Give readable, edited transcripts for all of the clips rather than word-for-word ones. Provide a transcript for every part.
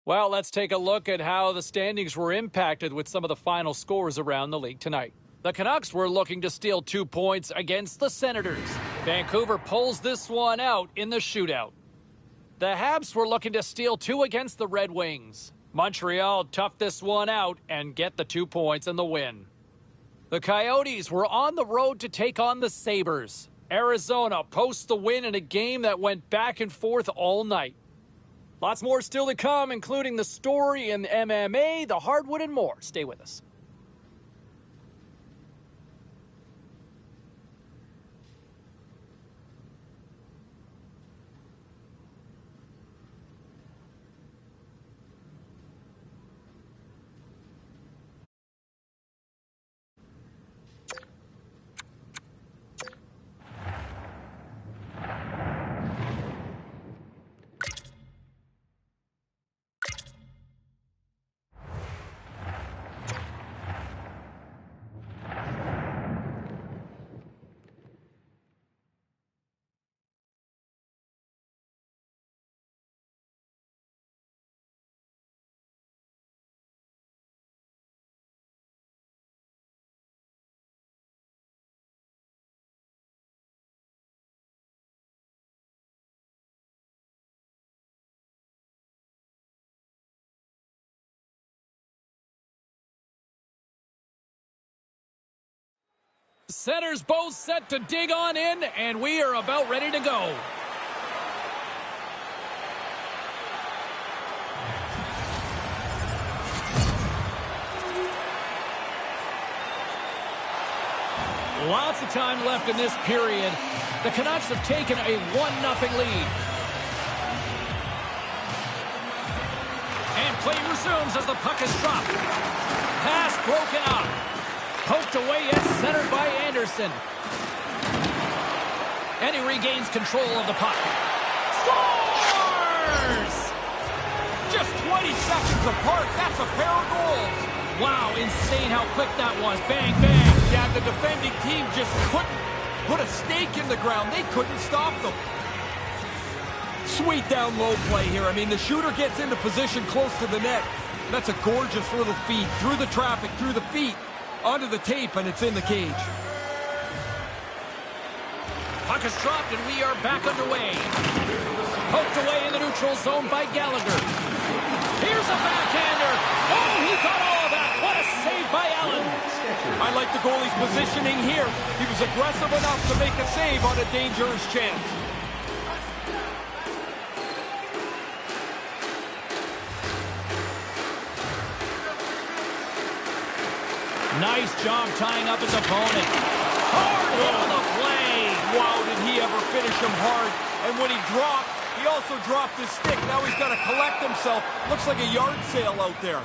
Well, let's take a look at how the standings were impacted with some of the final scores around the league tonight. The Canucks were looking to steal 2 points against the Senators. Vancouver pulls this one out in the shootout. The Habs were looking to steal 2 against the Red Wings. Montreal toughed this one out and get the 2 points and the win. The Coyotes were on the road to take on the Sabres. Arizona posts the win in a game that went back and forth all night. Lots more still to come, including the story in MMA, the hardwood, and more. Stay with us. Centers both set to dig on in, and we are about ready to go. Lots of time left in this period. The Canucks have taken a 1-0 lead. And play resumes as the puck is dropped. Pass broken up. Poked away and centered by Anderson. And he regains control of the puck. Scores! Just 20 seconds apart. That's a pair of goals. Wow, insane how quick that was. Bang, bang. Yeah, the defending team just couldn't put a stake in the ground. They couldn't stop them. Sweet down low play here. I mean, the shooter gets into position close to the net. That's a gorgeous little feed. Through the traffic, through the feet. Onto the tape, and it's in the cage. Puck is dropped, and we are back underway. Poked away in the neutral zone by Gallagher. Here's a backhander. Oh, he got all of that. What a save by Allen. I like the goalie's positioning here. He was aggressive enough to make a save on a dangerous chance. Nice job tying up his opponent. Hard hit on the play. Wow, did he ever finish him hard. And when he dropped, he also dropped his stick. Now he's got to collect himself. Looks like a yard sale out there.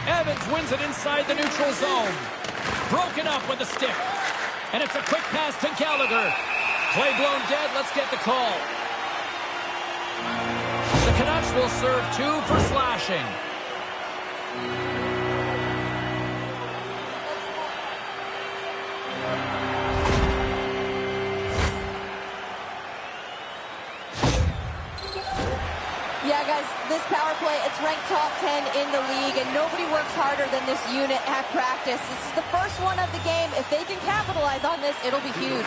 Evans wins it inside the neutral zone. Broken up with a stick. And it's a quick pass to Gallagher. Play blown dead. Let's get the call. The Canucks will serve 2 for slashing. Yeah, guys, this power play, it's ranked top 10 in the league, and nobody works harder than this unit at practice. This is the first one of the game. If they can capitalize on this, it'll be huge.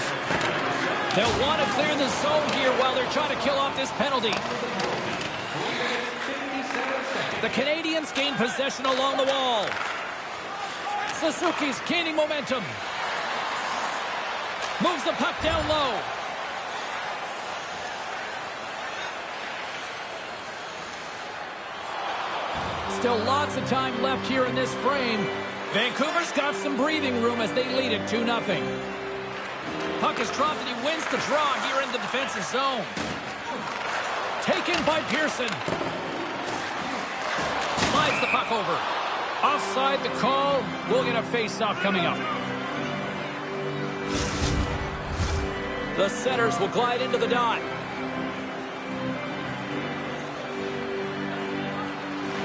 They'll want to clear the zone here while they're trying to kill off this penalty. The Canadians gain possession along the wall. Suzuki's gaining momentum. Moves the puck down low. Still lots of time left here in this frame. Vancouver's got some breathing room as they lead it 2-0. Puck is dropped and he wins the draw here in the defensive zone. Taken by Pearson. Slides the puck over. Offside the call. We'll get a face-off coming up. The Senators will glide into the dot.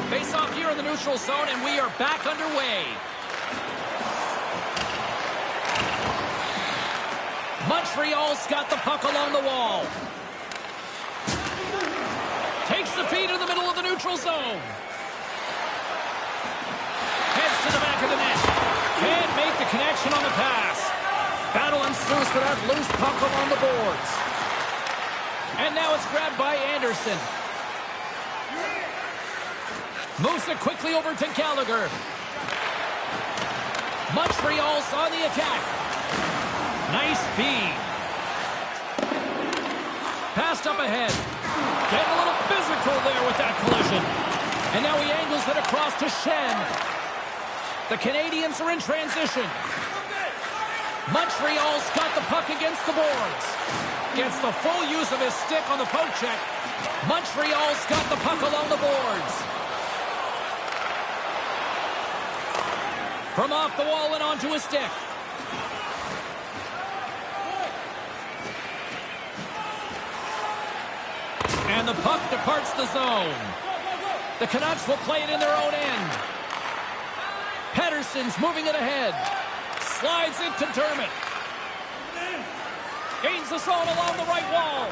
Face-off here in the neutral zone, and we are back underway. Montreal's got the puck along the wall. Takes the feed in the middle of the neutral zone. Heads to the back of the net. Can't make the connection on the pass. Battle ensues for that loose puck along the boards. And now it's grabbed by Anderson. Moves it quickly over to Gallagher. Montreal's on the attack. Nice feed. Passed up ahead. Getting a little physical there with that collision. And now he angles it across to Shen. The Canadians are in transition. Montreal's got the puck against the boards. Gets the full use of his stick on the poke check. Montreal's got the puck along the boards. From off the wall and onto his stick. And the puck departs the zone. The Canucks will play it in their own end. Pettersson's moving it ahead. Slides into Dermott. Gains the zone along the right wall.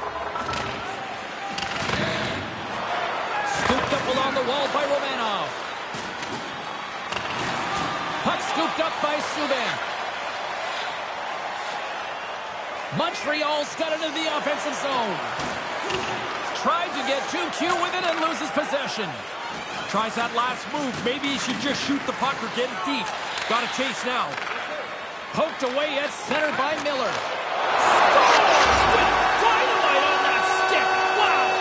Scooped up along the wall by Romanov. Puck scooped up by Subban. Montreal's got it into the offensive zone. Tried to get too cute with it and loses possession. Tries that last move. Maybe he should just shoot the puck or get it deep. Got to chase now. Poked away at center by Miller. Scores with dynamite on that stick. Wow!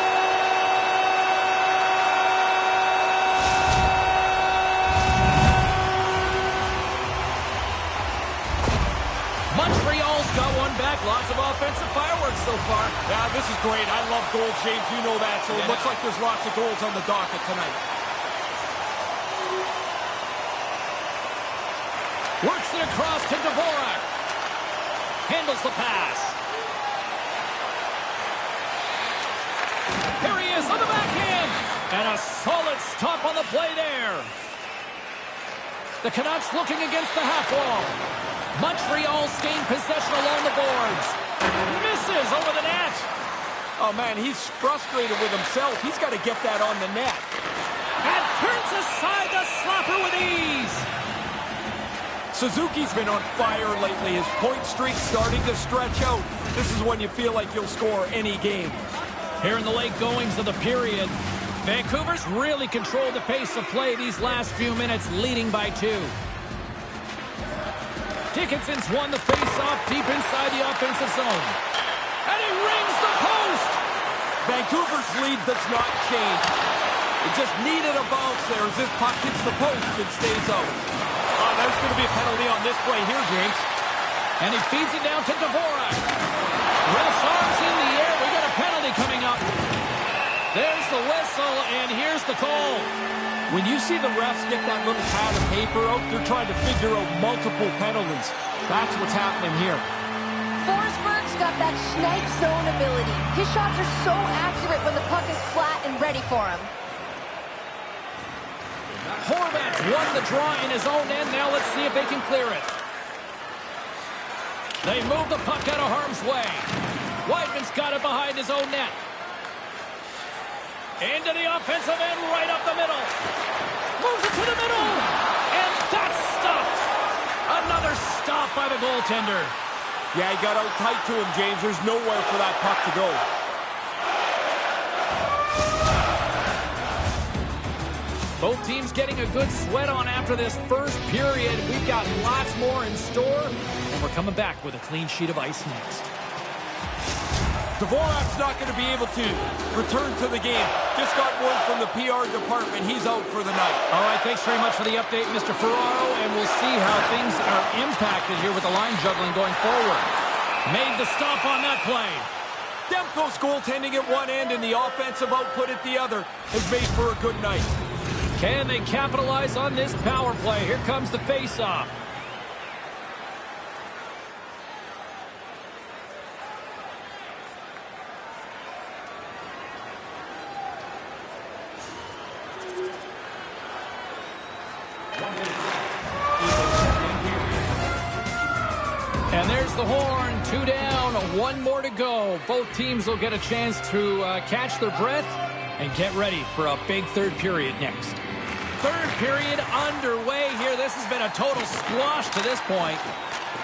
Montreal's got one back. Lots of offensive fireworks so far. Yeah, this is great. I love goals, James. You know that. So it looks like there's lots of goals on the docket tonight. Works it across to Dvorak. Handles the pass. Here he is on the backhand. And a solid stop on the play there. The Canucks looking against the half wall. Montreal's gained possession along the boards. Misses over the net. Oh, man, he's frustrated with himself. He's got to get that on the net. And turns aside the slapper with ease. Suzuki's been on fire lately. His point streak's starting to stretch out. This is when you feel like you'll score any game. Here in the late goings of the period, Vancouver's really controlled the pace of play these last few minutes, leading by 2. Dickinson's won the face-off deep inside the offensive zone. And he rings the post! Vancouver's lead does not change. It just needed a bounce there as this puck hits the post and stays out. Oh, there's going to be a penalty on this play here, James. And he feeds it down to Dvorak. Ref's arms in the air. We got a penalty coming up. There's the whistle, and here's the call. When you see the refs get that little pad of paper out, they're trying to figure out multiple penalties. That's what's happening here. Forsberg's got that snipe zone ability. His shots are so accurate when the puck is flat and ready for him. Horvat's won the draw in his own end. Now let's see if they can clear it. They move the puck out of harm's way. Weidman's got it behind his own net. Into the offensive end, right up the middle. Moves it to the middle. And that's stopped. Another stop by the goaltender. Yeah, he got out tight to him, James. There's nowhere for that puck to go. Both teams getting a good sweat on after this first period. We've got lots more in store, and we're coming back with a clean sheet of ice next. Dvorak's not going to be able to return to the game. Just got word from the PR department. He's out for the night. All right, thanks very much for the update, Mr. Ferraro, and we'll see how things are impacted here with the line juggling going forward. Made the stop on that play. Demko's goaltending at one end and the offensive output at the other has made for a good night. Can they capitalize on this power play? Here comes the face-off. And there's the horn. 2 down, 1 more to go. Both teams will get a chance to catch their breath and get ready for a big third period next. Third period underway here. This has been a total squash to this point.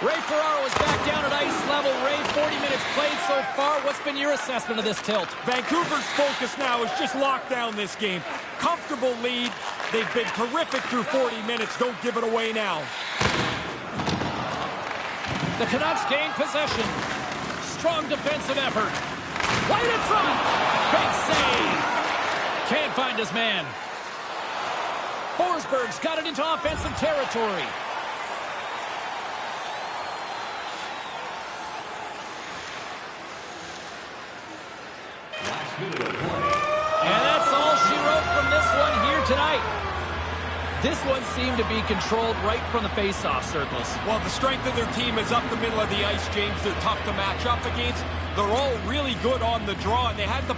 Ray Ferraro is back down at ice level. Ray, 40 minutes played so far. What's been your assessment of this tilt? Vancouver's focus now is just lock down this game. Comfortable lead. They've been terrific through 40 minutes. Don't give it away now. The Canucks gain possession. Strong defensive effort. Right in front. Big save. Can't find his man. Forsberg's got it into offensive territory. And that's all she wrote from this one here tonight. This one seemed to be controlled right from the face-off circles. Well, the strength of their team is up the middle of the ice, James. They're tough to match up against. They're all really good on the draw, and they had the...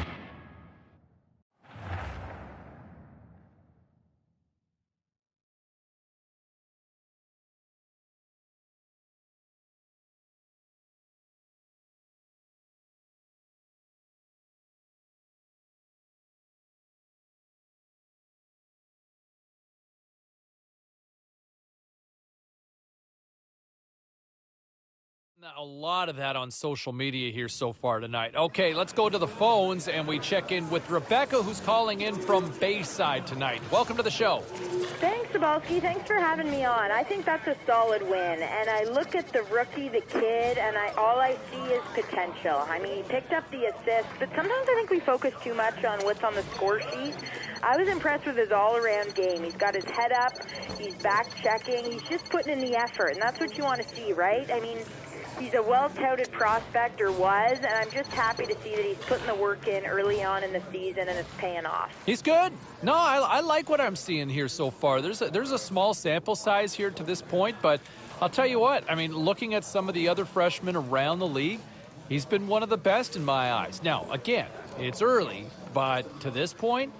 A lot of that on social media here so far tonight. Okay, let's go to the phones and we check in with Rebecca, who's calling in from Bayside tonight. Welcome to the show. Thanks, Sabalski. Thanks for having me on. I think that's a solid win. And I look at the rookie, the kid, and all I see is potential. I mean, he picked up the assist, but sometimes I think we focus too much on what's on the score sheet. I was impressed with his all-around game. He's got his head up. He's back-checking. He's just putting in the effort, and that's what you want to see, right? I mean, he's a well-touted prospect, or was, and I'm just happy to see that he's putting the work in early on in the season, and it's paying off. He's good. No, I like what I'm seeing here so far. There's a small sample size here to this point, but I'll tell you what. I mean, looking at some of the other freshmen around the league, he's been one of the best in my eyes. Now, again, it's early, but to this point,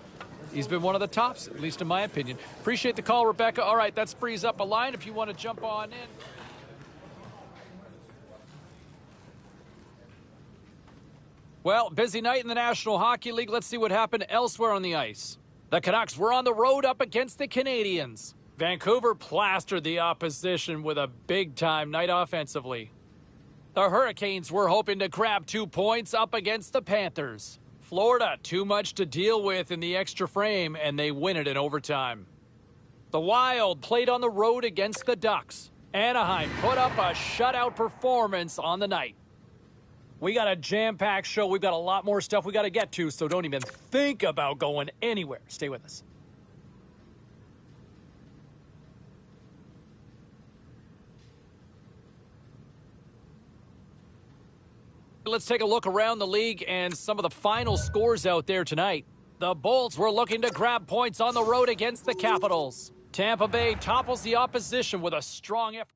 he's been one of the tops, at least in my opinion. Appreciate the call, Rebecca. All right, that frees up a line if you want to jump on in. Well, busy night in the National Hockey League. Let's see what happened elsewhere on the ice. The Canucks were on the road up against the Canadiens. Vancouver plastered the opposition with a big-time night offensively. The Hurricanes were hoping to grab 2 points up against the Panthers. Florida, too much to deal with in the extra frame, and they win it in overtime. The Wild played on the road against the Ducks. Anaheim put up a shutout performance on the night. We got a jam-packed show. We've got a lot more stuff we got to get to, so don't even think about going anywhere. Stay with us. Let's take a look around the league and some of the final scores out there tonight. The Bolts were looking to grab points on the road against the Capitals. Tampa Bay topples the opposition with a strong effort.